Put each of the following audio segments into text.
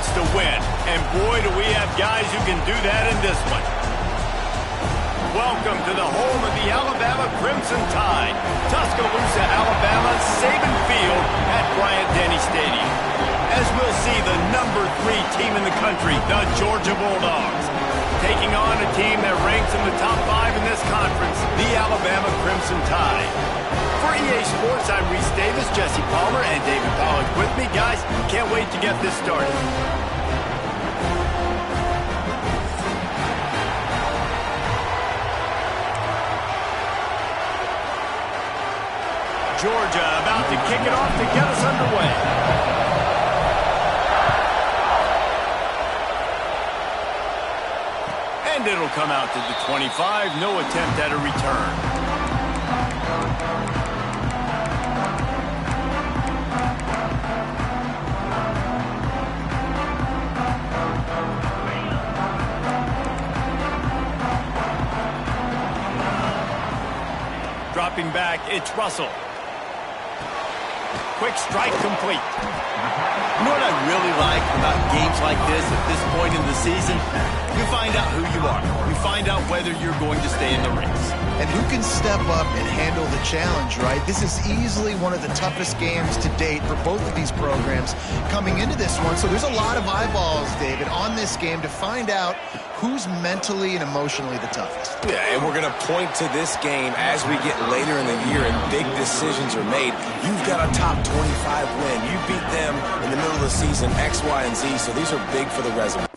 chance to win. And boy, do we have guys who can do that in this one. Welcome to the home of the Alabama Crimson Tide. Tuscaloosa, Alabama, Saban Field at Bryant-Denny Stadium. As we'll see the number 3 team in the country, the Georgia Bulldogs, taking on a team that ranks in the top 5 in this conference, the Alabama Crimson Tide. For EA Sports, I'm Reese Davis, Jesse Palmer, and David Pollack with me. Guys, can't wait to get this started. Georgia about to kick it off to get us underway. And it'll come out to the 25. No attempt at a return. Dropping back, it's Russell. Quick strike complete. You know what I really like about games like this at this point in the season? You find out who you are. You find out whether you're going to stay in the race. And who can step up and handle the challenge, right? This is easily one of the toughest games to date for both of these programs coming into this one. So there's a lot of eyeballs, David, on this game to find out who's mentally and emotionally the toughest. Yeah, and we're going to point to this game as we get later in the year and big decisions are made. You've got a top 25 win. You beat them in the middle of the season, X, Y, and Z, so these are big for the resume.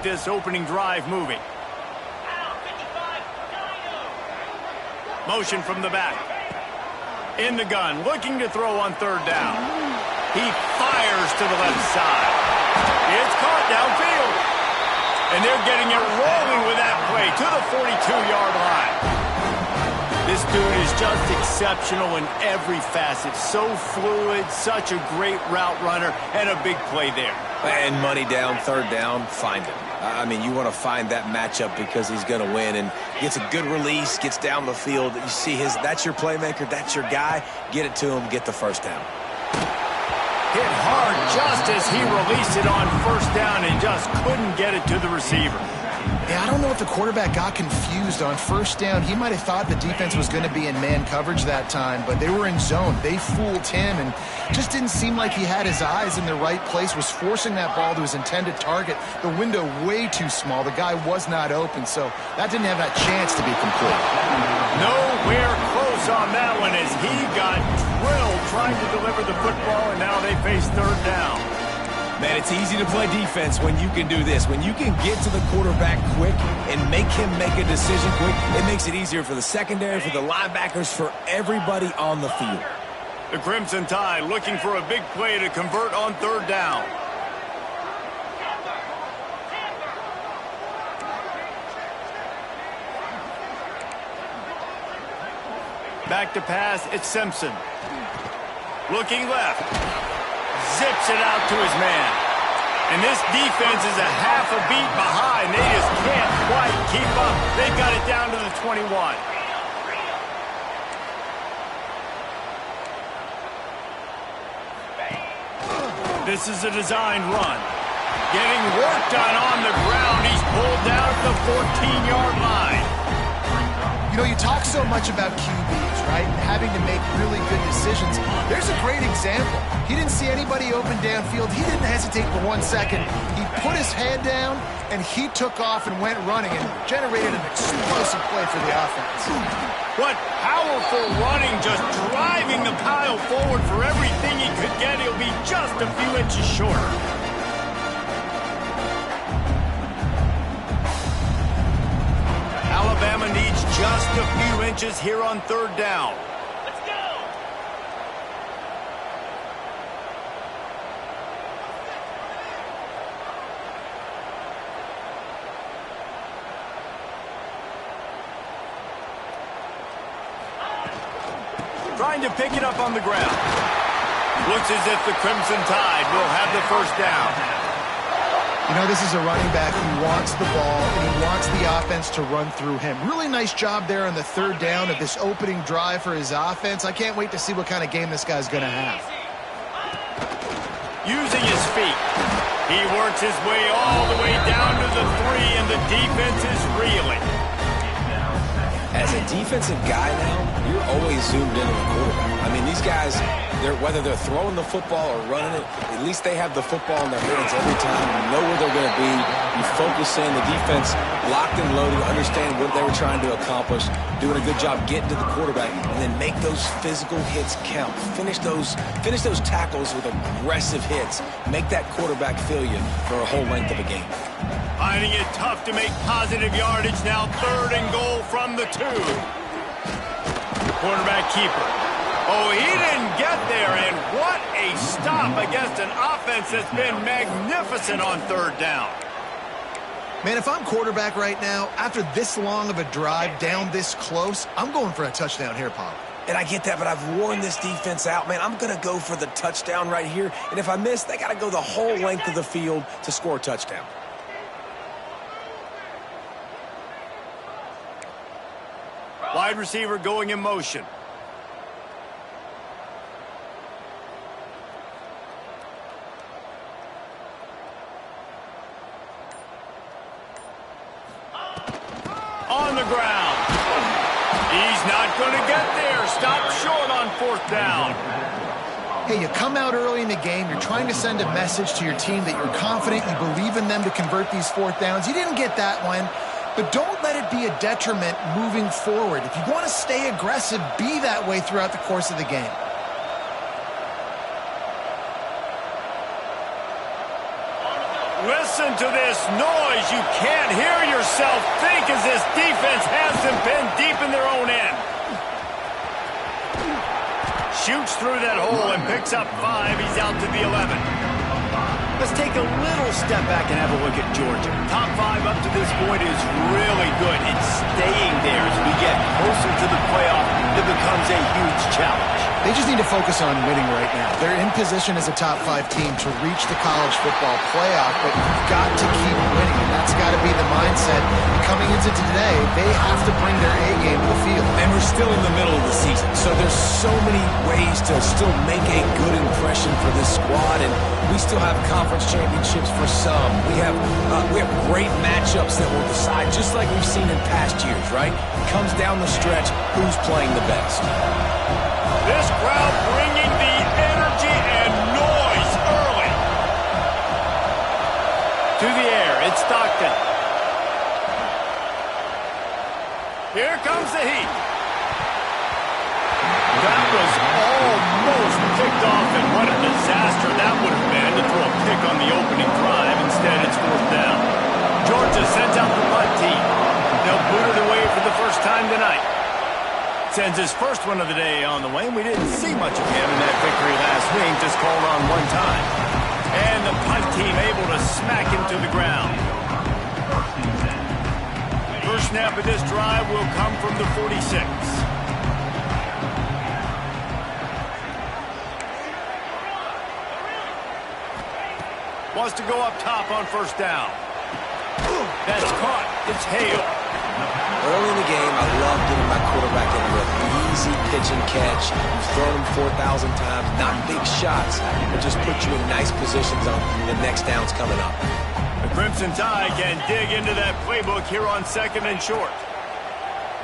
This opening drive moving. Motion from the back. In the gun, looking to throw on third down. He fires to the left side. It's caught downfield. And they're getting it rolling with that play to the 42-yard line. This dude is just exceptional in every facet. So fluid, such a great route runner, and a big play there. And money down, third down, find him. I mean, you want to find that matchup because he's going to win and gets a good release, gets down the field. You see that's your playmaker, that's your guy. Get it to him, get the first down. Hit hard just as he released it on first down and just couldn't get it to the receiver. Yeah, I don't know if the quarterback got confused on first down. He might have thought the defense was going to be in man coverage that time, but they were in zone. They fooled him and just didn't seem like he had his eyes in the right place, was forcing that ball to his intended target. The window way too small. The guy was not open, so that didn't have that chance to be complete. Nowhere close on that one as he got drilled trying to deliver the football, and now they face third down. Man, it's easy to play defense when you can do this. When you can get to the quarterback quick and make him make a decision quick, it makes it easier for the secondary, for the linebackers, for everybody on the field. The Crimson Tide looking for a big play to convert on third down. Back to pass, it's Simpson. Looking left. Zips it out to his man. And this defense is a half a beat behind. They just can't quite keep up. They've got it down to the 21. This is a designed run. Getting work done on the ground. He's pulled down at the 14-yard line. You know, you talk so much about QBs, right, and having to make really good decisions. There's a great example. He didn't see anybody open downfield. He didn't hesitate for 1 second. He put his head down, and he took off and went running and generated an explosive play for the offense. What powerful running, just driving the pile forward for everything he could get. He'll be just a few inches shorter. Alabama needs just a few inches here on third down. Let's go! trying to pick it up on the ground. Looks as if the Crimson Tide will have the first down. You know, this is a running back who wants the ball, and he wants the offense to run through him. Really nice job there on the third down of this opening drive for his offense. I can't wait to see what kind of game this guy's going to have. Using his feet, he works his way all the way down to the 3, and the defense is reeling. As a defensive guy now, you're always zoomed in on the quarterback. I mean, these guys, whether they're throwing the football or running it, at least they have the football in their hands every time. You know where they're going to be. You focus in. The defense locked and loaded, understand what they were trying to accomplish, doing a good job getting to the quarterback, and then make those physical hits count. Finish those tackles with aggressive hits. Make that quarterback feel you for a whole length of a game. Finding it tough to make positive yardage now. 3rd and goal from the 2. Quarterback keeper. Oh, he didn't get there, and what a stop against an offense that's been magnificent on 3rd down. Man, if I'm quarterback right now, after this long of a drive down this close, I'm going for a touchdown here, Pop. And I get that, but I've worn this defense out, man. I'm going to go for the touchdown right here, and if I miss, they got to go the whole length of the field to score a touchdown. Wide receiver going in motion. On the ground. He's not going to get there. Stop short on 4th down. Hey, you come out early in the game, you're trying to send a message to your team that you're confident, you believe in them to convert these 4th downs. You didn't get that one. But don't let it be a detriment moving forward. If you want to stay aggressive, be that way throughout the course of the game. Listen to this noise. You can't hear yourself think as this defense has them pinned deep in their own end. Shoots through that hole and picks up 5. He's out to the 11. Let's take a little step back and have a look at Georgia. Top 5 up to this point is really good. It's staying there as we get closer to the playoff. It becomes a huge challenge. They just need to focus on winning right now. They're in position as a top 5 team to reach the college football playoff, but you've got to keep winning, and that's got to be the mindset. And coming into today, they have to bring their A game to the field. And we're still in the middle of the season, so there's so many ways to still make a good impression for this squad, and we still have conference championships for some. We have great matchups that will decide, just like we've seen in past years, right? It comes down the stretch, who's playing the best. This crowd bringing the energy and noise early. To the air, it's Stockton. Here comes the heat. That was almost picked off, and what a disaster that would have been to throw a pick on the opening drive. Instead, it's 4th down. Georgia sends out the punt team. They'll boot it away for the first time tonight. Sends his first one of the day on the way, and we didn't see much of him in that victory last week, just called on one time. And the punt team able to smack him to the ground. First snap of this drive will come from the 46. Wants to go up top on 1st down. That's caught. It's Hale. Early in the game, I love getting my quarterback in with easy pitch and catch. You've thrown him 4,000 times, not big shots, but just put you in nice positions on the next downs coming up. The Crimson Tide can dig into that playbook here on 2nd and short.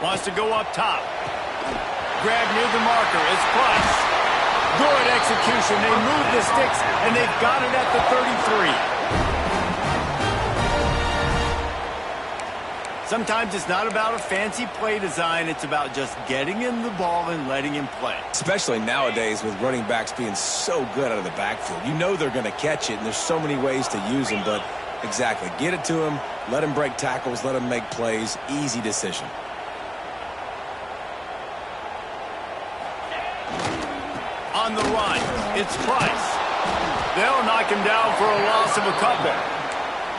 Wants to go up top. Grab near the marker. It's Price. Good execution. They move the sticks, and they've got it at the 33. Sometimes it's not about a fancy play design. It's about just getting him the ball and letting him play. Especially nowadays with running backs being so good out of the backfield. You know they're going to catch it, and there's so many ways to use them, but exactly. Get it to him, let him break tackles, let him make plays. Easy decision. On the run, it's Price. They'll knock him down for a loss of a couple.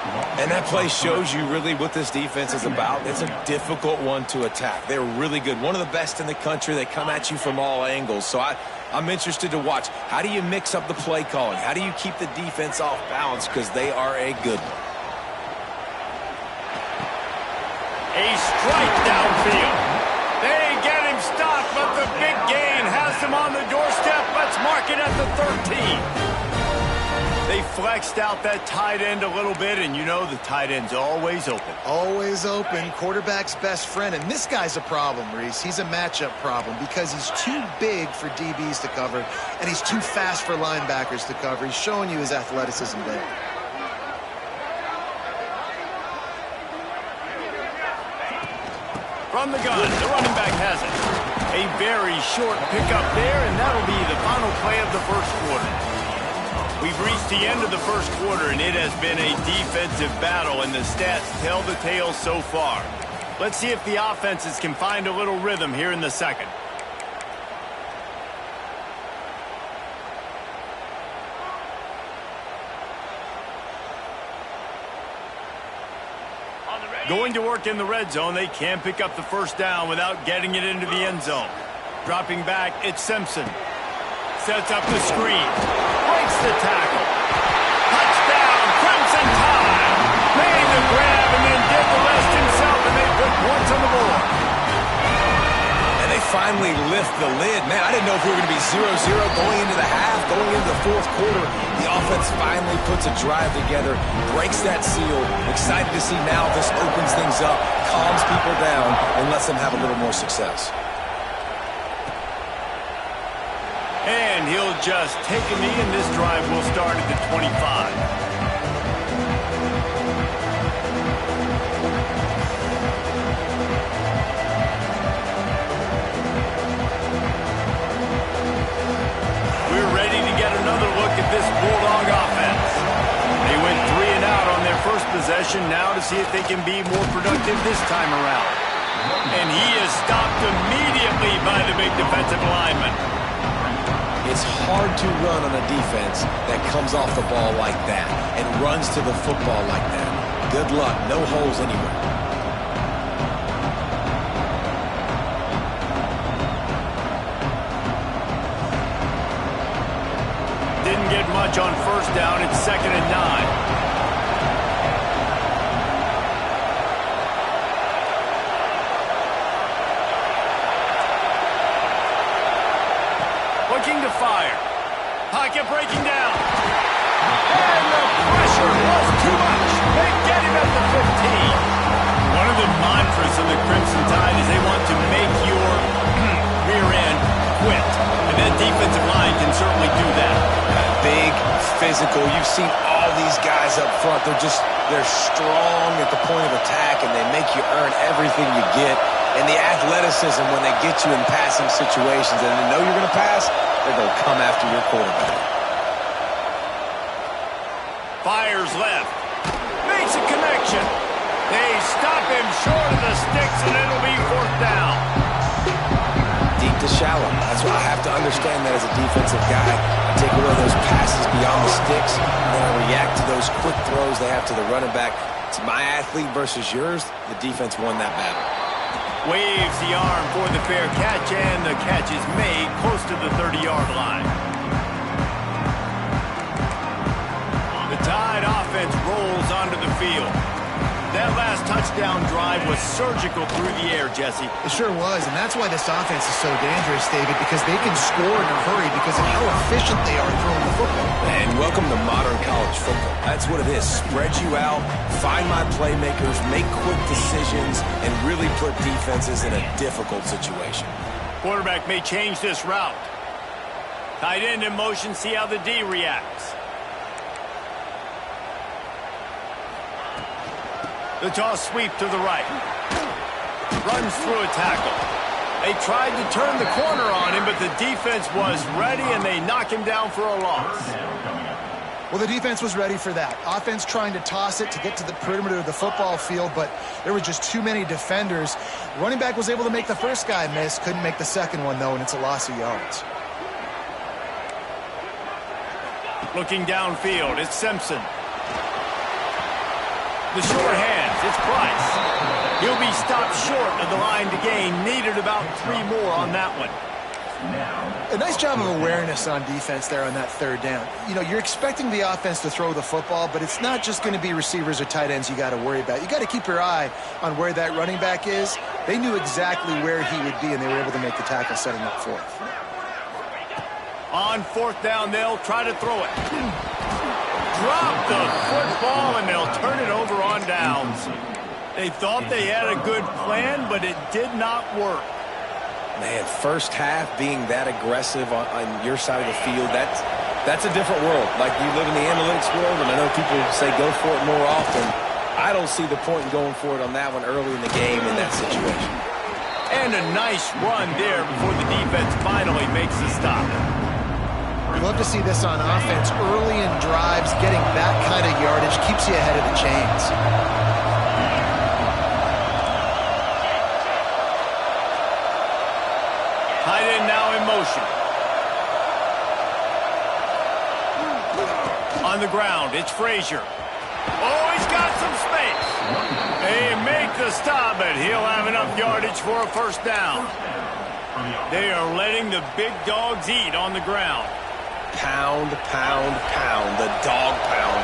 And that play shows you really what this defense is about. It's a difficult one to attack. They're really good. One of the best in the country. They come at you from all angles. So I'm interested to watch. How do you mix up the play calling? How do you keep the defense off balance? Because they are a good one. A strike downfield. They get him stopped, but the big gain has him on the doorstep. Let's mark it at the 13. They flexed out that tight end a little bit, and you know the tight end's always open. Always open. Quarterback's best friend. And this guy's a problem, Reese. He's a matchup problem because he's too big for DBs to cover, and he's too fast for linebackers to cover. He's showing you his athleticism there. From the gun, the running back has it. A very short pickup there, and that'll be the final play of the first quarter. We've reached the end of the first quarter, and it has been a defensive battle, and the stats tell the tale so far. Let's see if the offenses can find a little rhythm here in the second. Going to work in the red zone, they can pick up the first down without getting it into the end zone. Dropping back, it's Simpson. Sets up the screen. Breaks the tackle. Touchdown, Crimson Tide. Made the grab and then did the rest himself, and they put points on the board. And they finally lift the lid. Man, I didn't know if we were going to be 0-0 going into the half, going into the fourth quarter. The offense finally puts a drive together, breaks that seal. Excited to see now this opens things up, calms people down, and lets them have a little more success. And he'll just take a knee, and this drive will start at the 25. We're ready to get another look at this Bulldog offense. They went 3 and out on their first possession, now to see if they can be more productive this time around. And he is stopped immediately by the big defensive lineman. It's hard to run on a defense that comes off the ball like that and runs to the football like that. Good luck. No holes anywhere. Didn't get much on first down. It's 2nd and 9. Looking to fire. Pocket breaking down. And the pressure was too much. They get him at the 15. One of the mantras of the Crimson Tide is they want to make your rear end quit. And that defensive line can certainly do that. Big, physical. You've seen all these guys up front. They're strong at the point of attack, and they make you earn everything you get. And the athleticism when they get you in passing situations and they know you're going to pass, they're going to come after your quarterback. Fires left. Makes a connection. They stop him short of the sticks, and it'll be 4th down. Deep to shallow. That's why I have to understand that as a defensive guy. I take away those passes beyond the sticks, and then I react to those quick throws they have to the running back. It's my athlete versus yours. The defense won that battle. Waves the arm for the fair catch, and the catch is made close to the 30-yard line. The Tide offense rolls onto the field. That last touchdown drive was surgical through the air, Jesse. It sure was, and that's why this offense is so dangerous, David, because they can score in a hurry because of how efficient they are throwing the football. And welcome to modern college football. That's what it is. Spread you out, find my playmakers, make quick decisions, and really put defenses in a difficult situation. Quarterback may change this route. Tight end in motion, see how the D reacts. The toss sweep to the right. Runs through a tackle. They tried to turn the corner on him, but the defense was ready, and they knock him down for a loss. Well, the defense was ready for that. Offense trying to toss it to get to the perimeter of the football field, but there were just too many defenders. Running back was able to make the first guy miss, couldn't make the second one, though, and it's a loss of yards. Looking downfield, it's Simpson. The short hands, it's Price. He'll be stopped short of the line to gain. Needed about 3 more on that one. A nice job of awareness on defense there on that third down. You know, you're expecting the offense to throw the football, but it's not just going to be receivers or tight ends you got to worry about. You got to keep your eye on where that running back is. They knew exactly where he would be, and they were able to make the tackle setting up fourth. On 4th down, they'll try to throw it. Drop the football, and they'll turn it over on downs. They thought they had a good plan, but it did not work. Man, first half being that aggressive on your side of the field, that's a different world. Like, you live in the analytics world, and I know people say go for it more often. I don't see the point in going for it on that one early in the game in that situation. And a nice run there before the defense finally makes the stop. We love to see this on offense. Early in drives, getting that kind of yardage keeps you ahead of the chains. Tight end now in motion. On the ground, it's Frazier. Oh, he's got some space. They make the stop, but he'll have enough yardage for a first down. They are letting the big dogs eat on the ground. Pound, pound, pound, the dog pound.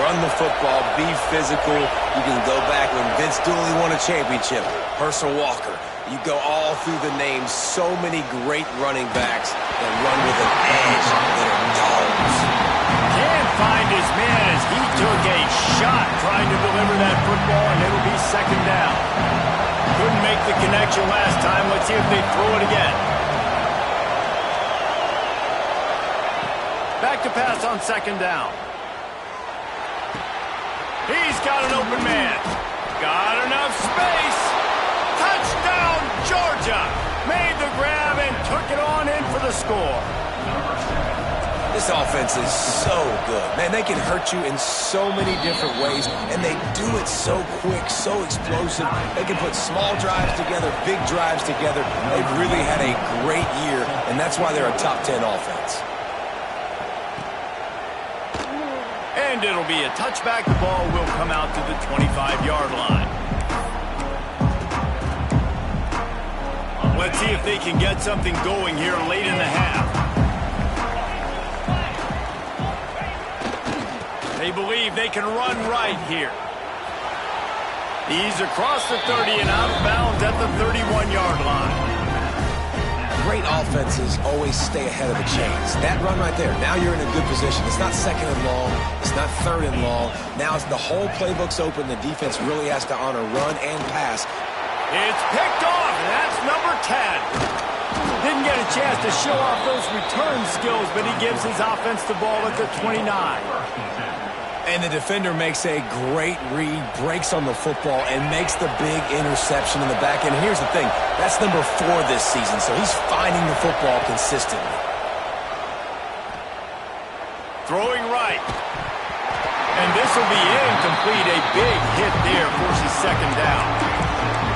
Run the football, be physical. You can go back when Vince Dooley won a championship. Herschel Walker. You go all through the names. So many great running backs that run with an edge that are dogs. Can't find his man as he took a shot trying to deliver that football, and it'll be 2nd down. Couldn't make the connection last time. Let's see if they throw it again. Back to pass on 2nd down. He's got an open man. Got enough space. Touchdown, Georgia. Made the grab and took it on in for the score. This offense is so good. Man, they can hurt you in so many different ways, and they do it so quick, so explosive. They can put small drives together, big drives together. They've really had a great year, and that's why they're a top 10 offense. And it'll be a touchback. The ball will come out to the 25-yard line. Let's see if they can get something going here late in the half. They believe they can run right here. He's across the 30 and out of bounds at the 31-yard line. Great offenses always stay ahead of the chains. That run right there, now you're in a good position. It's not 2nd and long. It's not 3rd and long. Now the whole playbook's open. The defense really has to honor run and pass. It's picked off, and that's number 10. Didn't get a chance to show off those return skills, but he gives his offense the ball at the 29. And the defender makes a great read, breaks on the football, and makes the big interception in the back end. Here's the thing, that's number 4 this season, so he's finding the football consistently. Throwing right. And this will be incomplete. A big hit there forces 2nd down.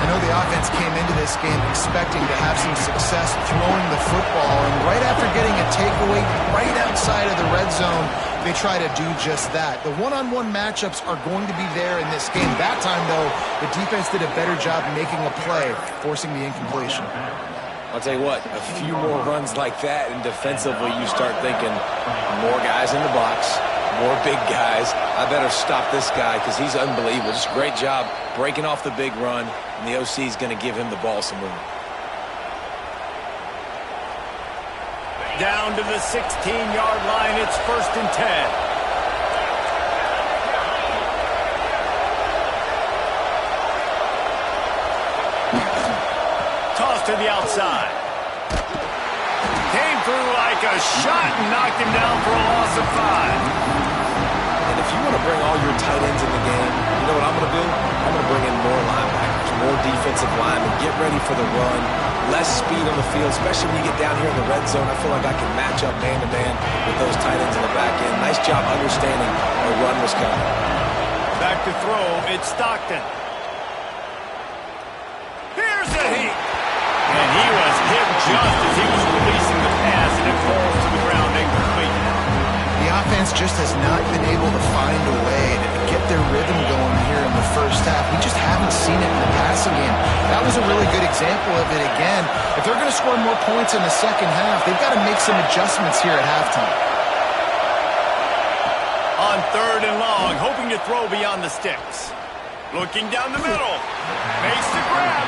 I know the offense came into this game expecting to have some success throwing the football, and right after getting a takeaway right outside of the red zone, they try to do just that. The one-on-one matchups are going to be there in this game. That time, though, the defense did a better job making a play, forcing the incompletion. I'll tell you what, a few more runs like that, and defensively you start thinking more guys in the box, more big guys. I better stop this guy because he's unbelievable. Just a great job breaking off the big run, and the OC is going to give him the ball some room. Down to the 16-yard line, it's 1st and 10. Toss to the outside. Came through like a shot and knocked him down for a loss of 5. And if you want to bring all your tight ends in the game, you know what I'm going to do? I'm going to bring in more linebackers, more defensive linemen, get ready for the run, less speed on the field, especially when you get down here in the red zone. I feel like I can match up man-to-man with those tight ends in the back end. Nice job understanding the run was coming. Back to throw, it's Stockton. Here's a heat. And he was hit just as he was releasing the pass, and it falls to the ground incomplete. The offense just has not been able to find a way to get their rhythm going here in the first half. We just haven't seen it in the passing game. That was a really good example of it again. If they're going to score more points in the second half, they've got to make some adjustments here at halftime. On 3rd and long, hoping to throw beyond the sticks. Looking down the middle. Makes the grab.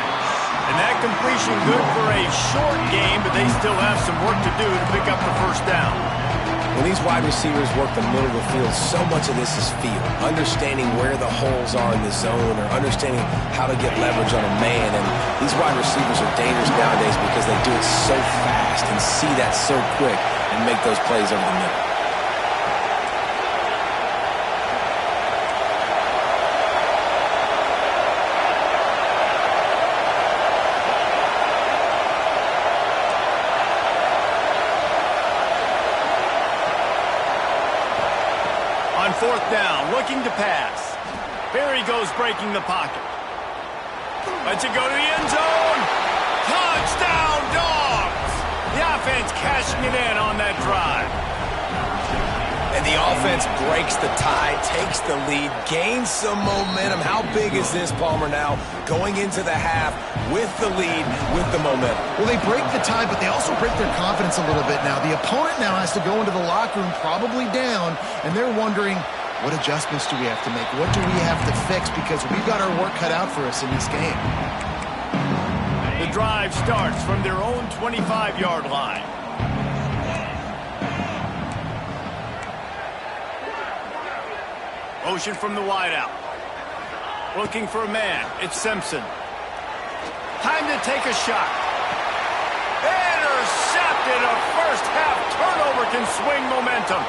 And that completion good for a short game, but they still have some work to do to pick up the first down. When these wide receivers work the middle of the field, so much of this is feel. Understanding where the holes are in the zone or understanding how to get leverage on a man. And these wide receivers are dangerous nowadays because they do it so fast and see that so quick and make those plays over the middle. On 4th down, looking to pass. There he goes, breaking the pocket. Lets it go to the end zone. Touchdown, Dogs! The offense cashing it in on that drive. And the offense breaks the tie, takes the lead, gains some momentum. How big is this, Palmer, now? Going into the half with the lead, with the momentum. Well, they break the tie, but they also break their confidence a little bit now. The opponent now has to go into the locker room probably down, and they're wondering, what adjustments do we have to make? What do we have to fix? Because we've got our work cut out for us in this game. The drive starts from their own 25-yard line. Motion from the wideout. Looking for a man. It's Simpson. Time to take a shot. Intercepted. A first-half turnover can swing momentum.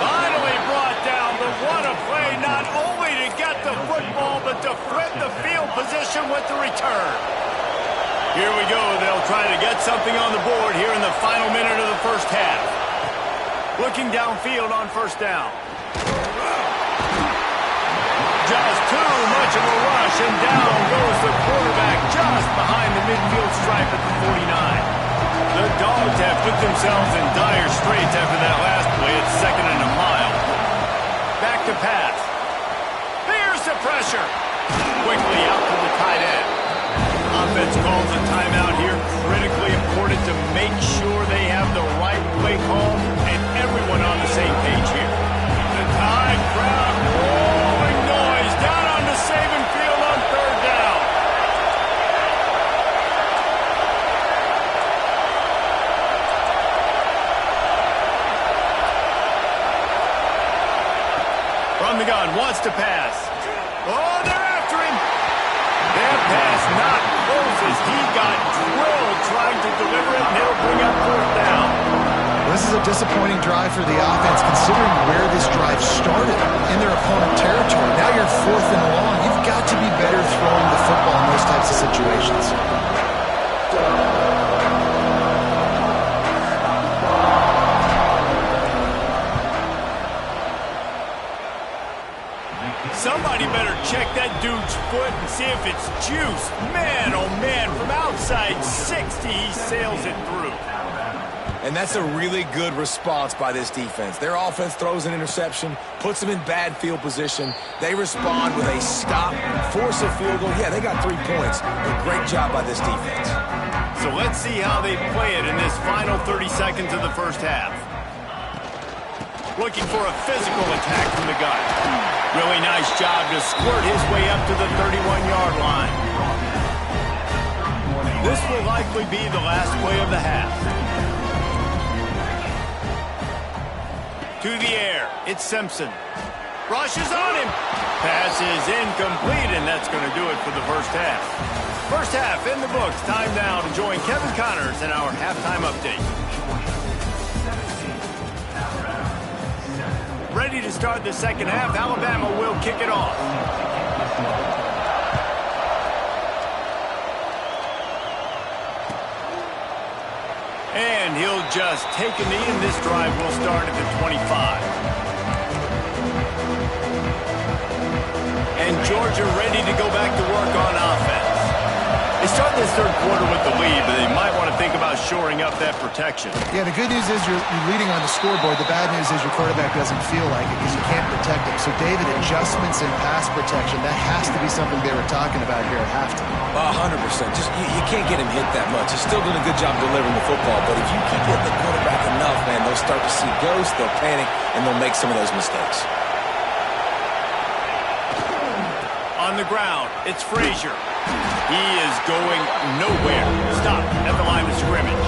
Finally brought down, but what a play, not only to get the football, but to flip the field position with the return. Here we go. They'll try to get something on the board here in the final minute of the first half. Looking downfield on 1st down. Just too much of a rush, and down goes the quarterback just behind the midfield stripe at the 49. The Dogs have put themselves in dire straits after that last play at 2nd and a mile. Back to pass. Here's the pressure. Quickly out to the tight end. Offense calls a timeout here. Critically important to make sure they have the right play call and everyone on the same page here. The Tide crowd rolling noise down on the Saban field on 3rd down. From the gun, wants to pass. Oh, they're after him. That pass not close as he got drilled trying to deliver it, and it'll bring up 4th down. This is a disappointing drive for the offense, considering where this drive started in their opponent territory. Now you're 4th and long. You've got to be better throwing the football in those types of situations. Somebody better check that dude's foot and see if it's juice. Man, oh man, from outside 60, he sails it through. And that's a really good response by this defense. Their offense throws an interception, puts them in bad field position. They respond with a stop, force a field goal. Yeah, they got 3 points. A great job by this defense. So let's see how they play it in this final 30 seconds of the first half. Looking for a physical attack from the gun. Really nice job to squirt his way up to the 31-yard line. This will likely be the last play of the half. To the air, it's Simpson. Rushes on him. Pass is incomplete, and that's going to do it for the first half. First half in the books. Time now to join Kevin Connors in our halftime update. Ready to start the second half. Alabama will kick it off. And he'll just take a knee, and this drive will start at the 25. And Georgia ready to go back to work on offense. They start this third quarter with the lead, but they might want to think about shoring up that protection. Yeah, the good news is you're leading on the scoreboard. The bad news is your quarterback doesn't feel like it because you can't protect him. So, David, adjustments in pass protection, that has to be something they were talking about here at halftime. 100%. Just you can't get him hit that much. He's still doing a good job delivering the football, but if you keep hitting the quarterback enough, man, they'll start to see ghosts, they'll panic, and they'll make some of those mistakes. On the ground, it's Frazier. He is going nowhere. Stop at the line of scrimmage.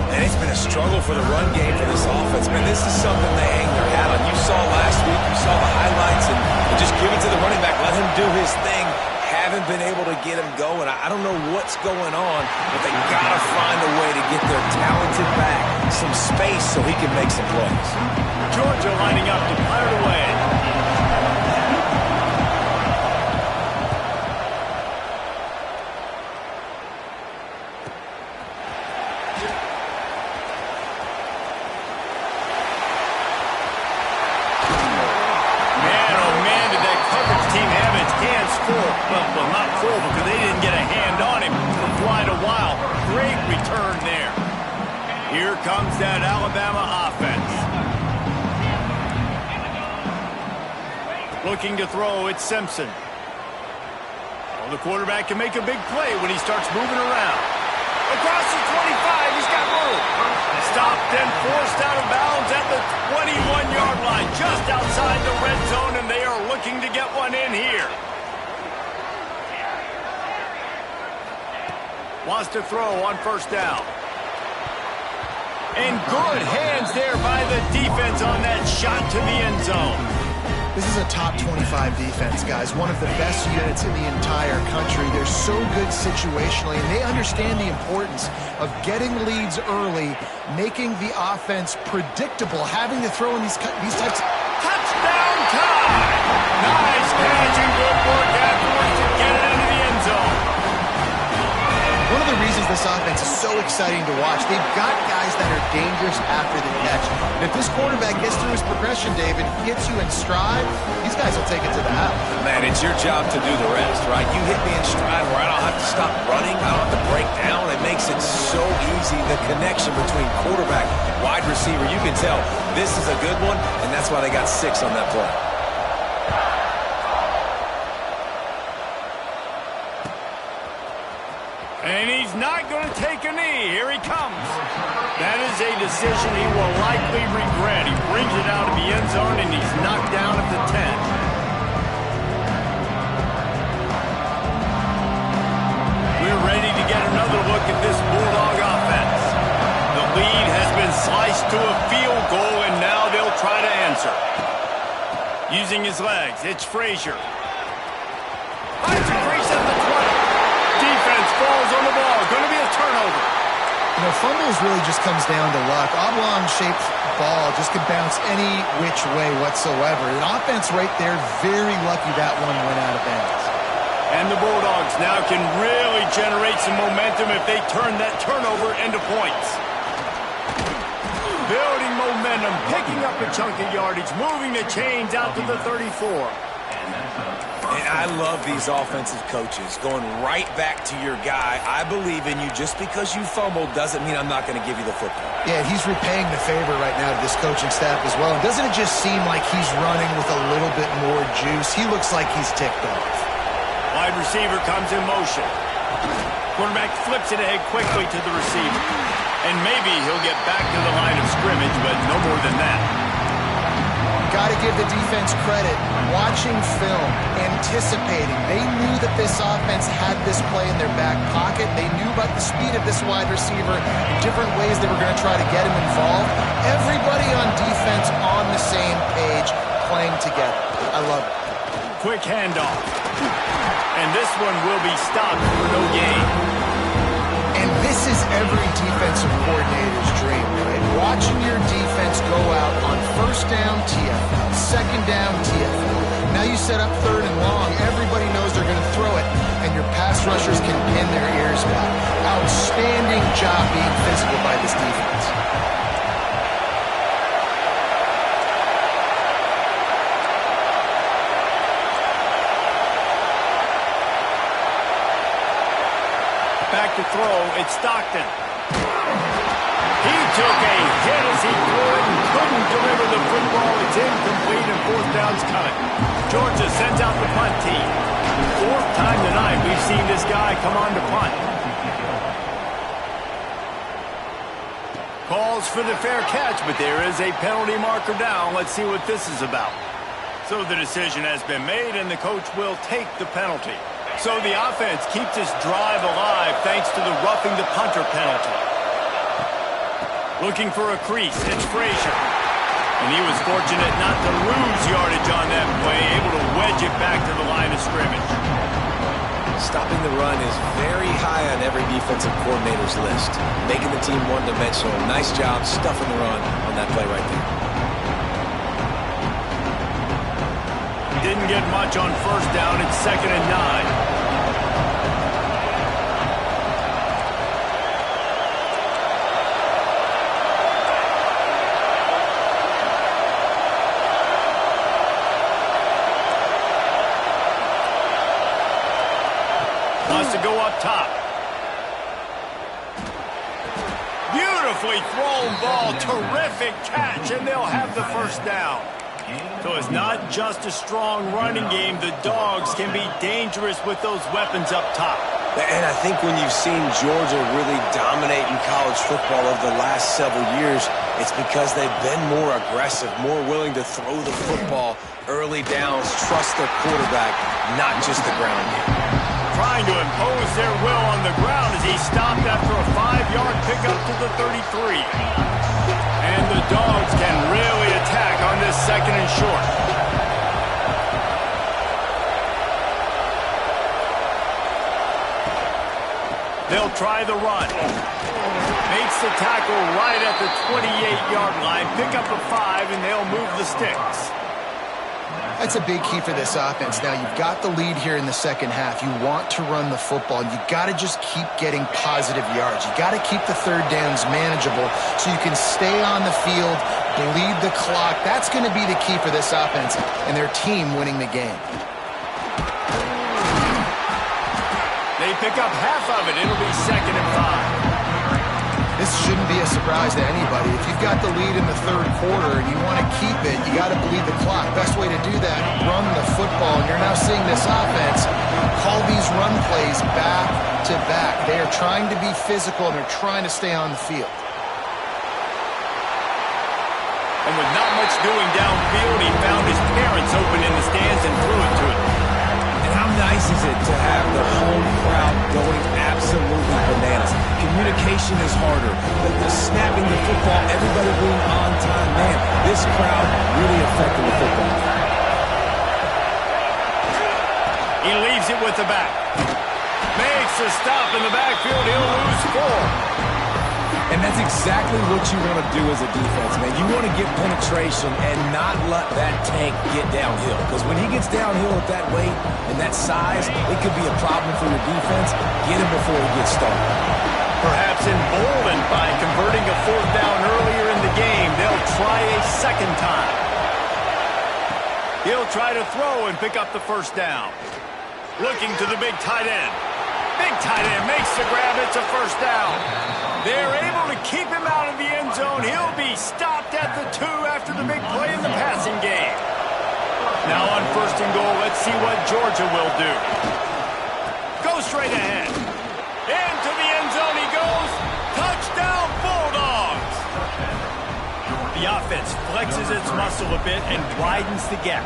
And it's been a struggle for the run game for this offense. Man, this is something they hang their hat on. You saw last week, you saw the highlights, and just give it to the running back. Let him do his thing. Haven't been able to get him going. I don't know what's going on, but they got to find a way to get their talented back some space so he can make some plays. Georgia lining up to fire it away. Well, not full because they didn't get a hand on him for quite a while. Great return there. Here comes that Alabama offense. Looking to throw, it's Simpson. Well, the quarterback can make a big play when he starts moving around. Across the 25, he's got room. Stopped and forced out of bounds at the 21-yard line, just outside the red zone, and they are looking to get one in here. Wants to throw on first down. And good hands there by the defense on that shot to the end zone. This is a top 25 defense, guys. One of the best units in the entire country. They're so good situationally, and they understand the importance of getting leads early, making the offense predictable, having to throw in these types of... Touchdown time! Nice catch and good work afterwards to get it into the end zone. One of the reasons this offense is so exciting to watch, they've got guys that are dangerous after the catch. And if this quarterback gets through his progression, David, gets you in stride, these guys will take it to the house. Man, it's your job to do the rest, right? You hit me in stride where I don't have to stop running. I don't have to break down. It makes it so easy, the connection between quarterback and wide receiver. You can tell this is a good one, and that's why they got 6 on that play. And he's not going to take a knee. Here he comes. That is a decision he will likely regret. He brings it out of the end zone, and he's knocked down at the 10. We're ready to get another look at this Bulldog offense. The lead has been sliced to a field goal, and now they'll try to answer. Using his legs, it's Frazier. Finds a crease at the 20. Defense falls on the ball. Going to be a turnover. You know, fumbles really just comes down to luck. Oblong-shaped ball just could bounce any which way whatsoever. The offense right there, very lucky that one went out of bounds. And the Bulldogs now can really generate some momentum if they turn that turnover into points. Building momentum, picking up a chunk of yardage, moving the chains out to the 34. And I love these offensive coaches going right back to your guy. I believe in you. Just because you fumbled doesn't mean I'm not going to give you the football. Yeah, he's repaying the favor right now to this coaching staff as well. And doesn't it just seem like he's running with a little bit more juice? He looks like he's ticked off. Wide receiver comes in motion. Quarterback flips it ahead quickly to the receiver. And maybe he'll get back to the line of scrimmage, but no more than that. Got to give the defense credit. Watching film, anticipating. They knew that this offense had this play in their back pocket. They knew about the speed of this wide receiver and different ways they were going to try to get him involved. Everybody on defense on the same page, playing together. I love it. Quick handoff. And this one will be stopped for no gain. And this is every defensive coordinator's dream, right? Watching your defense go out on first down, TFL, second down, TFL. Now you set up third and long. Everybody knows they're going to throw it, and your pass rushers can pin their ears back. Outstanding job being physical by this defense. to throw. It's Stockton. He took a hit as he threw it and couldn't deliver the football. It's incomplete and fourth down's coming. Georgia sends out the punt team. Fourth time tonight we've seen this guy come on to punt. Calls for the fair catch, but there is a penalty marker down. Let's see what this is about. So the decision has been made, and the coach will take the penalty. So the offense keeps this drive alive thanks to the roughing the punter penalty. Looking for a crease, it's Frazier. And he was fortunate not to lose yardage on that play, able to wedge it back to the line of scrimmage. Stopping the run is very high on every defensive coordinator's list. Making the team one-dimensional. Nice job stuffing the run on that play right there. Didn't get much on first down. It's 2nd and 9. Wants to go up top. Beautifully thrown ball. Terrific catch, and they'll have the first down. So it's not just a strong running game. The Dogs can be dangerous with those weapons up top. And I think when you've seen Georgia really dominate in college football over the last several years, it's because they've been more aggressive, more willing to throw the football early downs, trust their quarterback, not just the ground game. Trying to impose their will on the ground as he stopped after a 5-yard pickup to the 33. And the Dogs can really attack on this 2nd and short. They'll try the run. Makes the tackle right at the 28-yard line. Pick up a 5, and they'll move the sticks. That's a big key for this offense. Now, you've got the lead here in the second half. You want to run the football. You got to just keep getting positive yards. You got to keep the third downs manageable so you can stay on the field, bleed the clock. That's going to be the key for this offense and their team winning the game. They pick up half of it. It'll be 2nd and 5. This shouldn't be a surprise to anybody. If you've got the lead in the third quarter and you want to keep it, you got to bleed the clock. Best way to do that, run the football. And you're now seeing this offense call these run plays back to back. They are trying to be physical, and they're trying to stay on the field. And with not much doing downfield, he found his parents open in the stands and threw it to him. And how nice is it to have the home crowd going absolutely bananas? Communication is harder. The snapping the football, everybody being on time. Man, this crowd really affecting the football. He leaves it with the back. Makes a stop in the backfield. He'll lose 4. And that's exactly what you want to do as a defense, man. You want to get penetration and not let that tank get downhill. Because when he gets downhill at that weight and that size, it could be a problem for your defense. Get him before he gets started. Perhaps emboldened by converting a 4th down earlier in the game, they'll try a 2nd time. He'll try to throw and pick up the first down. Looking to the big tight end. Big tight end makes the grab. It's a first down. They're able to keep him out of the end zone. He'll be stopped at the 2 after the big play in the passing game. Now on 1st and goal, let's see what Georgia will do. Go straight ahead. Into the end zone he goes. Touchdown, Bulldogs. The offense flexes its muscle a bit and widens the gap.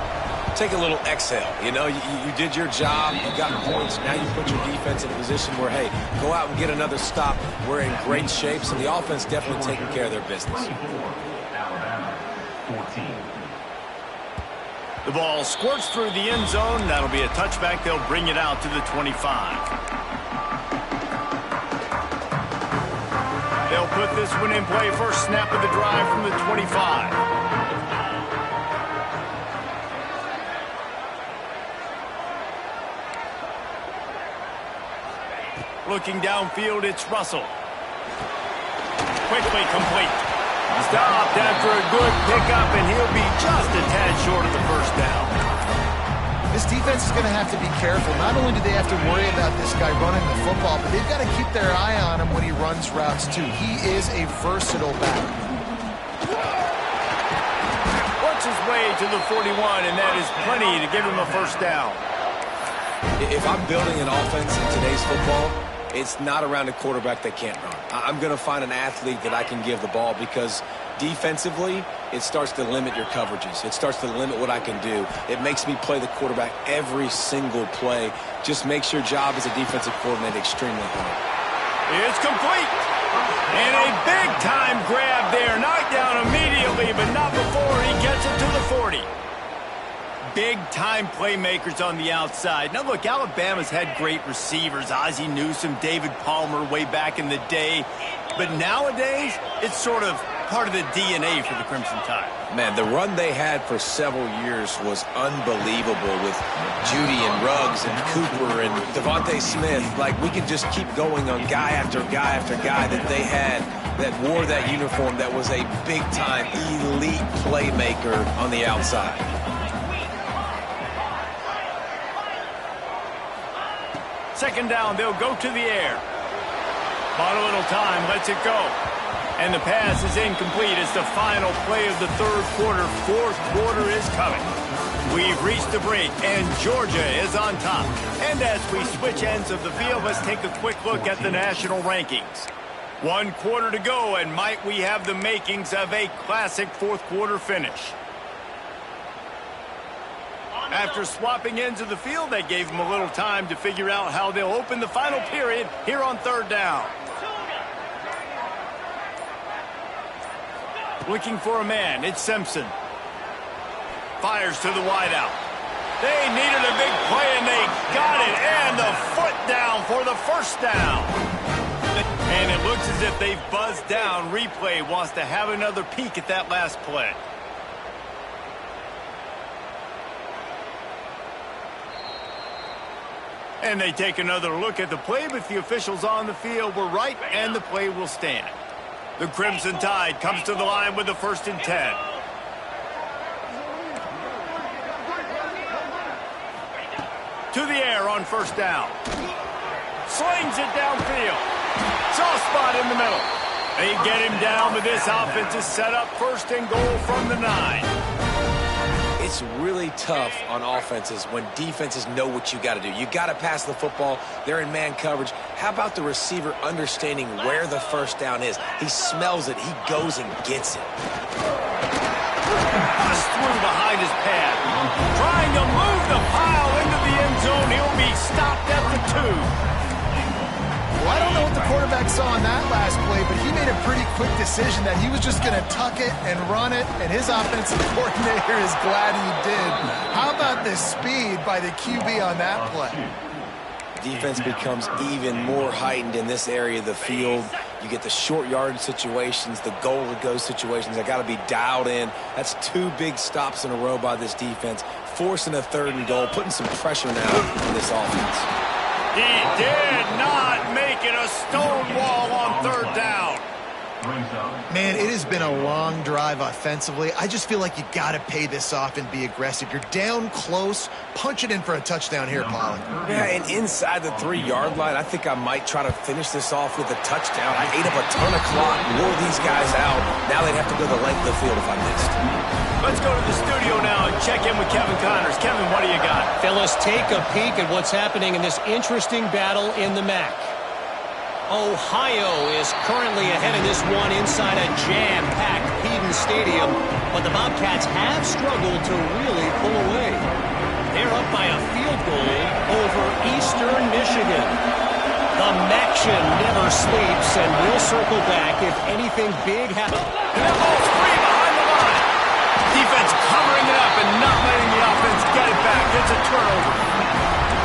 Take a little exhale. You know, you did your job. You got points. Now you put your defense in a position where, hey, go out and get another stop. We're in great shape, so the offense definitely taking care of their business. The ball squirts through the end zone. That'll be a touchback. They'll bring it out to the 25. They'll put this one in play. First snap of the drive from the 25. Looking downfield, it's Russell. Quickly complete. Stopped after a good pickup, and he'll be just a tad short of the first down. This defense is going to have to be careful. Not only do they have to worry about this guy running the football, but they've got to keep their eye on him when he runs routes too. He is a versatile back. Works his way to the 41, and that is plenty to give him a first down. If I'm building an offense in today's football, it's not around a quarterback that can't run. I'm going to find an athlete that I can give the ball because defensively, it starts to limit your coverages. It starts to limit what I can do. It makes me play the quarterback every single play. Just makes your job as a defensive coordinator extremely hard. It's complete. And a big-time grab there. Knocked down immediately, but not before he gets it to the 40. Big-time playmakers on the outside. Now, look, Alabama's had great receivers. Ozzie Newsome, David Palmer way back in the day. But nowadays, it's sort of part of the DNA for the Crimson Tide. Man, the run they had for several years was unbelievable with Judy and Ruggs and Cooper and Devontae Smith. Like, we could just keep going on guy after guy after guy that they had that wore that uniform that was a big-time elite playmaker on the outside. Second down, they'll go to the air. Bought a little time, lets it go. And the pass is incomplete. It's the final play of the third quarter. Fourth quarter is coming. We've reached the break, and Georgia is on top. And as we switch ends of the field, let's take a quick look at the national rankings. 1 quarter to go, and might we have the makings of a classic fourth quarter finish. After swapping ends of the field, that gave them a little time to figure out how they'll open the final period here on third down. Looking for a man, it's Simpson. Fires to the wideout. They needed a big play, and they got it. And the foot down for the first down. And it looks as if they've buzzed down. Replay wants to have another peek at that last play. And they take another look at the play, but the officials on the field were right, and the play will stand. The Crimson Tide comes to the line with the 1st and 10. To the air on first down. Slings it downfield. Soft spot in the middle. They get him down, but this offense is set up 1st and goal from the 9. It's really tough on offenses when defenses know what you got to do. You got to pass the football. They're in man coverage. How about the receiver understanding where the first down is? He smells it. He goes and gets it. Just through behind his pad. Trying to move the pile into the end zone. He'll be stopped at the 2. Well, I don't know what the quarterback saw on that last play, but he made a pretty quick decision that he was just going to tuck it and run it, and his offensive coordinator is glad he did. How about the speed by the QB on that play? Defense becomes even more heightened in this area of the field. You get the short yardage situations, the goal-to-go situations. They got to be dialed in. That's 2 big stops in a row by this defense, forcing a 3rd and goal, putting some pressure now on this offense. He did not make it a stone wall on third down. Man, it has been a long drive offensively. I just feel like you got to pay this off and be aggressive. You're down close. Punch it in for a touchdown here, Pollard. Yeah, and inside the 3-yard line, I think I might try to finish this off with a touchdown. I ate up a ton of clock, wore these guys out. Now they'd have to go the length of the field if I missed. Let's go to the studio now and check in with Kevin Connors. Kevin, what do you got? Fellas, take a peek at what's happening in this interesting battle in the MAC. Ohio is currently ahead in this one inside a jam-packed Peden Stadium, but the Bobcats have struggled to really pull away. They're up by a field goal over Eastern Michigan. The Maction never sleeps, and we'll circle back if anything big happens. And that ball's free behind the line. Defense covering it up and not letting the offense get it back. It's a turnover.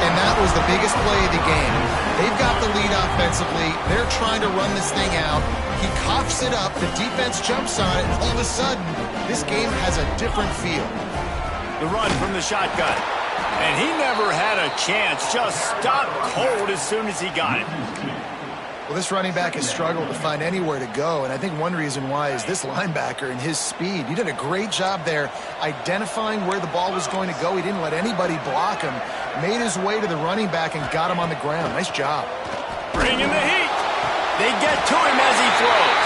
And that was the biggest play of the game. They've got the lead offensively. They're trying to run this thing out. He coughs it up. The defense jumps on it. And all of a sudden, this game has a different feel. The run from the shotgun. And he never had a chance. Just stopped cold as soon as he got it. Well, this running back has struggled to find anywhere to go, and I think one reason why is this linebacker and his speed. He did a great job there identifying where the ball was going to go. He didn't let anybody block him, made his way to the running back and got him on the ground. Nice job. Bringing the heat. They get to him as he throws.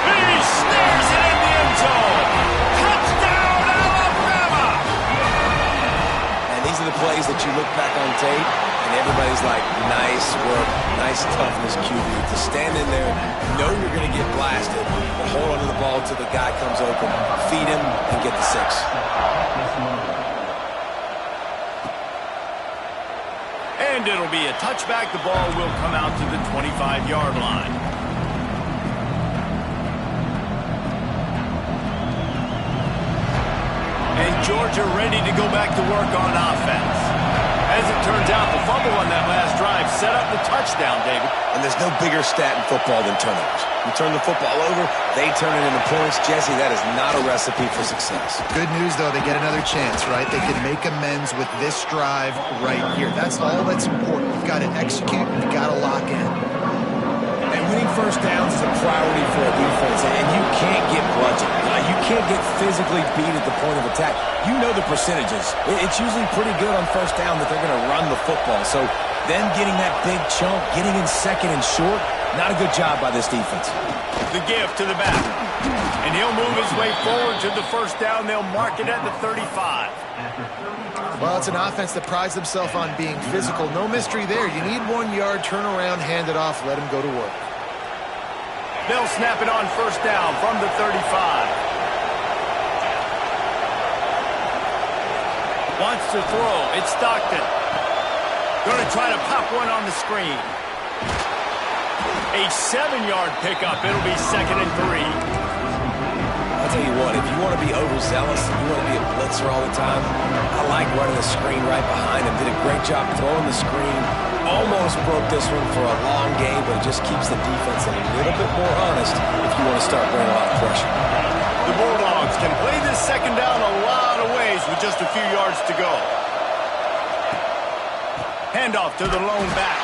He snares it in the end zone. Touchdown, Alabama! And these are the plays that you look back on tape, and everybody's like, nice work, nice toughness, QB. To stand in there, know you're going to get blasted, but hold on to the ball until the guy comes open, feed him, and get the 6. And it'll be a touchback. The ball will come out to the 25-yard line. And Georgia ready to go back to work on offense. As it turns out, the fumble on that last drive set up the touchdown, David. And there's no bigger stat in football than turnovers. You turn the football over, they turn it into points. Jesse, that is not a recipe for success. Good news, though, they get another chance, right? They can make amends with this drive right here. That's all that's important. You've got to execute, you've got to lock in. And winning first downs is a priority for a defense, and you can't get bludgeoned. You can't get physically beat at the point of attack. You know the percentages. It's usually pretty good on first down that they're going to run the football. So them getting that big chunk, getting in second and short, not a good job by this defense. The give to the back. And he'll move his way forward to the first down. They'll mark it at the 35. Well, it's an offense that prides themselves on being physical. No mystery there. You need 1 yard, turn around, hand it off, let him go to work. They'll snap it on first down from the 35. Wants to throw. It's Stockton. Going to try to pop one on the screen. A 7-yard pickup. It'll be 2nd and 3. I'll tell you what, if you want to be overzealous, you want to be a blitzer all the time, I like running the screen right behind him. Did a great job throwing the screen. Almost broke this one for a long game, but it just keeps the defense a little bit more honest if you want to start bringing a lot of pressure. The Bulldogs can play this second down a lot of ways with just a few yards to go. Handoff to the lone back.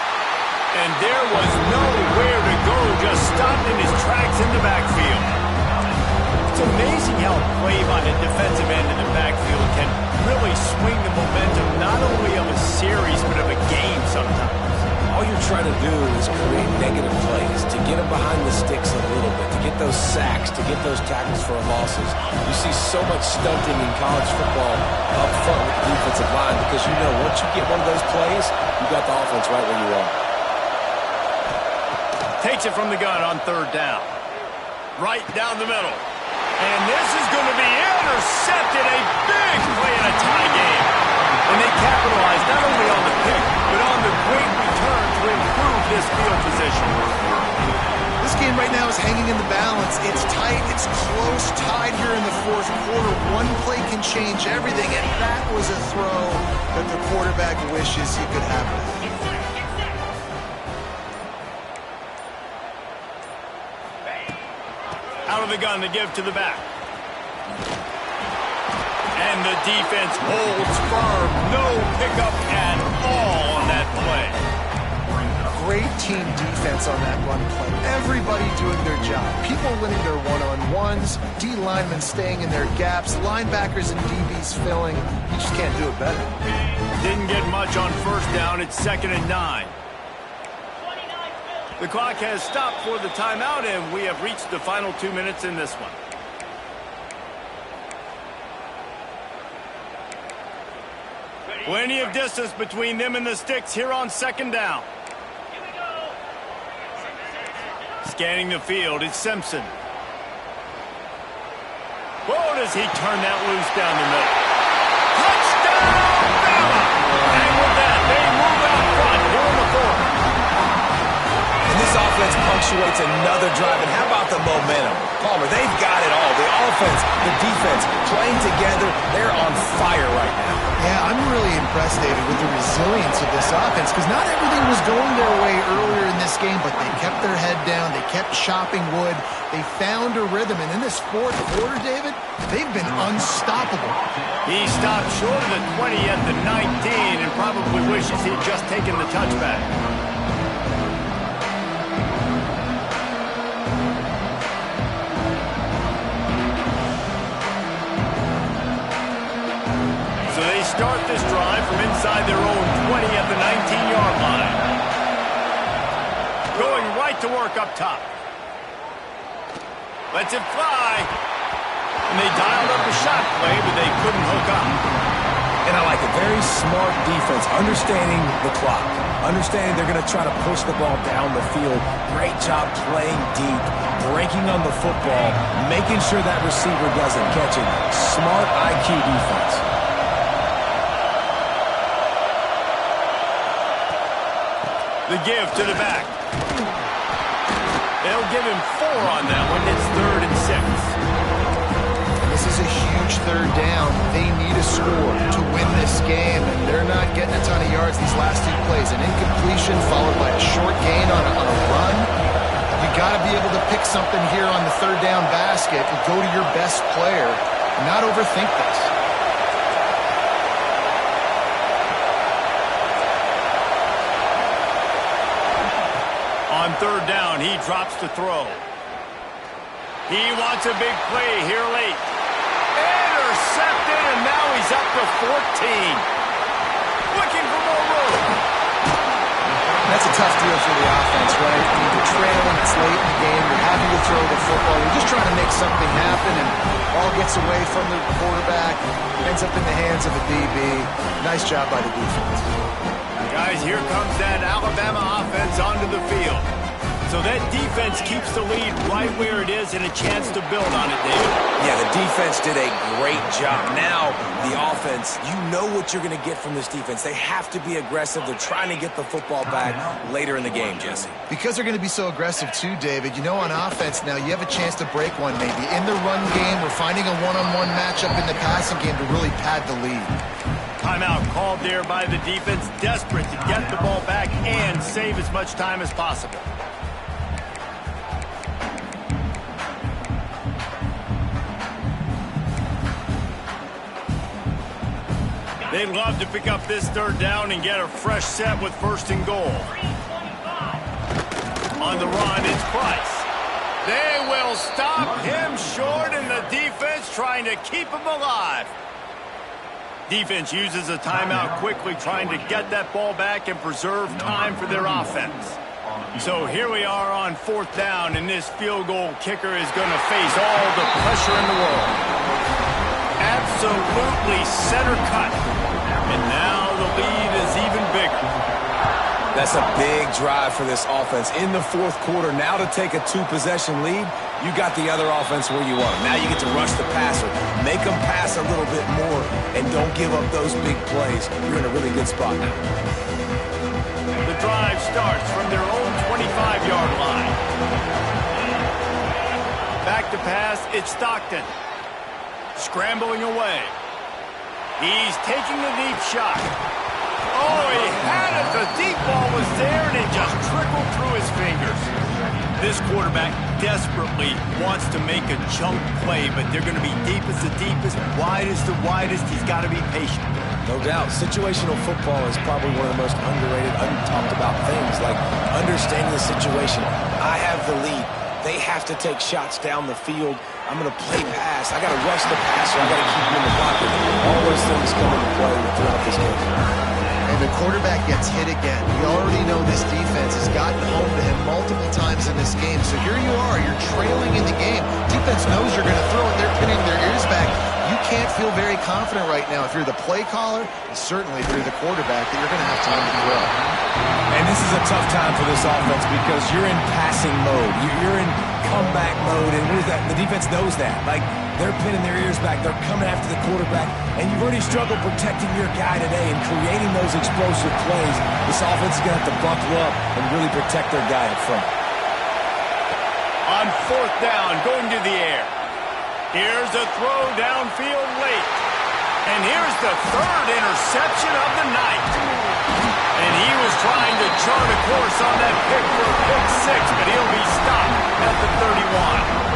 And there was nowhere to go, just stopped in his tracks in the backfield. It's amazing how a play on the defensive end of the backfield can really swing the momentum not only of a series but of a game sometimes. All you're trying to do is create negative plays, to get them behind the sticks a little bit, to get those sacks, to get those tackles for losses. You see so much stunting in college football up front with the defensive line because you know once you get one of those plays, you got the offense right where you are. Takes it from the gun on third down. Right down the middle. And this is going to be intercepted. A big play in a tie game. And they capitalize not only on the pick, but on the great return to improve this field position. This game right now is hanging in the balance. It's tight, it's close, tied here in the fourth quarter. One play can change everything, and that was a throw that the quarterback wishes he could have. Out of the gun to give to the back. And the defense holds firm. No pickup at all on that play. Great team defense on that run play. Everybody doing their job. People winning their one-on-ones, D linemen staying in their gaps, linebackers and DBs filling. You just can't do it better. Didn't get much on first down. It's 2nd and 9. The clock has stopped for the timeout, and we have reached the final 2 minutes in this one. Plenty of distance between them and the sticks here on second down. Scanning the field, it's Simpson. Whoa, does he turn that loose down the middle? Touchdown, Bama! And with that, they move out front here in the fourth. And this offense punctuates another drive. And how about the momentum? Palmer, they've got it all. The offense, the defense, playing together. They're on fire right now. Yeah, I'm really impressed, David, with the resilience of this offense because not everything was going their way earlier in this game, but they kept their head down. They kept chopping wood. They found a rhythm. And in this fourth quarter, David, they've been unstoppable. He stopped short of the 20 at the 19 and probably wishes he'd just taken the touchback. start this drive from inside their own 20 at the 19-yard line. Going right to work up top. Lets it fly. And they dialed up a shot play, but they couldn't hook up. And I like it. Very smart defense, understanding the clock, understanding they're going to try to push the ball down the field. Great job playing deep, breaking on the football, making sure that receiver doesn't catch it. Smart IQ defense. The give to the back. They'll give him 4 on that one. It's 3rd and 6. This is a huge third down. They need a score to win this game, and they're not getting a ton of yards these last 2 plays. An incompletion followed by a short gain on a run. You got to be able to pick something here on the third down basket and go to your best player and not overthink this. On third down, he drops to throw. He wants a big play here late. Intercepted, and now he's up to 14. Looking for more room. That's a tough deal for the offense, right? I mean, you're trailing, it's late in the game, you're having to throw the football, you're just trying to make something happen, and ball gets away from the quarterback, ends up in the hands of a DB. Nice job by the defense. Guys, here comes that Alabama offense onto the field. So that defense keeps the lead right where it is and a chance to build on it, David. Yeah, the defense did a great job. Now, the offense, you know what you're going to get from this defense. They have to be aggressive. They're trying to get the football back later in the game, Jesse. Because they're going to be so aggressive too, David, you know, on offense now, you have a chance to break one maybe. In the run game, we're finding a one-on-one matchup in the passing game to really pad the lead. Timeout called there by the defense, desperate to get the ball back and save as much time as possible. They'd love to pick up this third down and get a fresh set with 1st and goal. On the run, it's Price. They will stop him short, and the defense trying to keep him alive. Defense uses a timeout quickly, trying to get that ball back and preserve time for their offense. So here we are on 4th down, and this field goal kicker is going to face all the pressure in the world. Absolutely center cut. And now the lead is even bigger. That's a big drive for this offense in the 4th quarter. Now to take a 2-possession lead, you got the other offense where you want them. Now you get to rush the passer, make them pass a little bit more, and don't give up those big plays. You're in a really good spot now. The drive starts from their own 25-yard line. Back to pass, it's Stockton. Scrambling away. He's taking the deep shot. Oh, he had it. The deep ball was there, and it just trickled through his fingers. This quarterback desperately wants to make a chunk play, but they're going to be deepest, the deepest, widest, the widest. He's got to be patient. No doubt. Situational football is probably one of the most underrated, untalked about things, like understanding the situation. I have the lead. They have to take shots down the field. I'm going to play pass. I got to rush the passer. I got to keep him in the pocket. All those things come into play throughout this game. And the quarterback gets hit again. We already know this defense has gotten home to him multiple times in this game. So here you are. You're trailing in the game. Defense knows you're going to throw it. They're pinning their ears back. You can't feel very confident right now if you're the play caller, and certainly if you're the quarterback, that you're going to have time to throw. And this is a tough time for this offense because you're in passing mode. You're in comeback mode, and what is that? The defense knows that. Like, they're pinning their ears back. They're coming after the quarterback, and you've already struggled protecting your guy today and creating those explosive plays. This offense is going to have to buckle up and really protect their guy up front. On 4th down, going to the air. Here's a throw downfield late. And here's the 3rd interception of the night. And he was trying to chart a course on that pick for a pick 6, but he'll be stopped at the 31.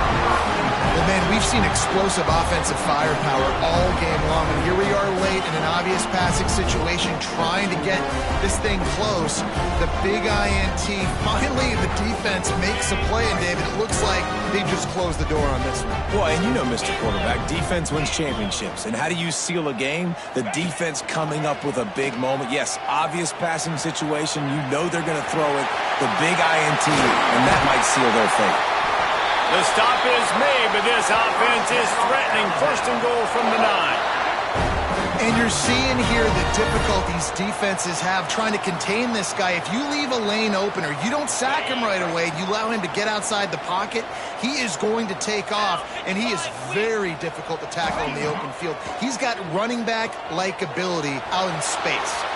Well, man, we've seen explosive offensive firepower all game long, and here we are late in an obvious passing situation trying to get this thing close. The big INT, finally the defense makes a play, and David, it looks like they just closed the door on this one. Well, and you know, Mr. Quarterback, defense wins championships. And how do you seal a game? The defense coming up with a big moment. Yes, obvious passing situation. You know they're going to throw it. The big INT, and that might seal their fate. The stop is made, but this offense is threatening. First and goal from the 9. And you're seeing here the difficulties defenses have trying to contain this guy. If you leave a lane open or you don't sack him right away, you allow him to get outside the pocket, he is going to take off, and he is very difficult to tackle in the open field. He's got running back-like ability out in space.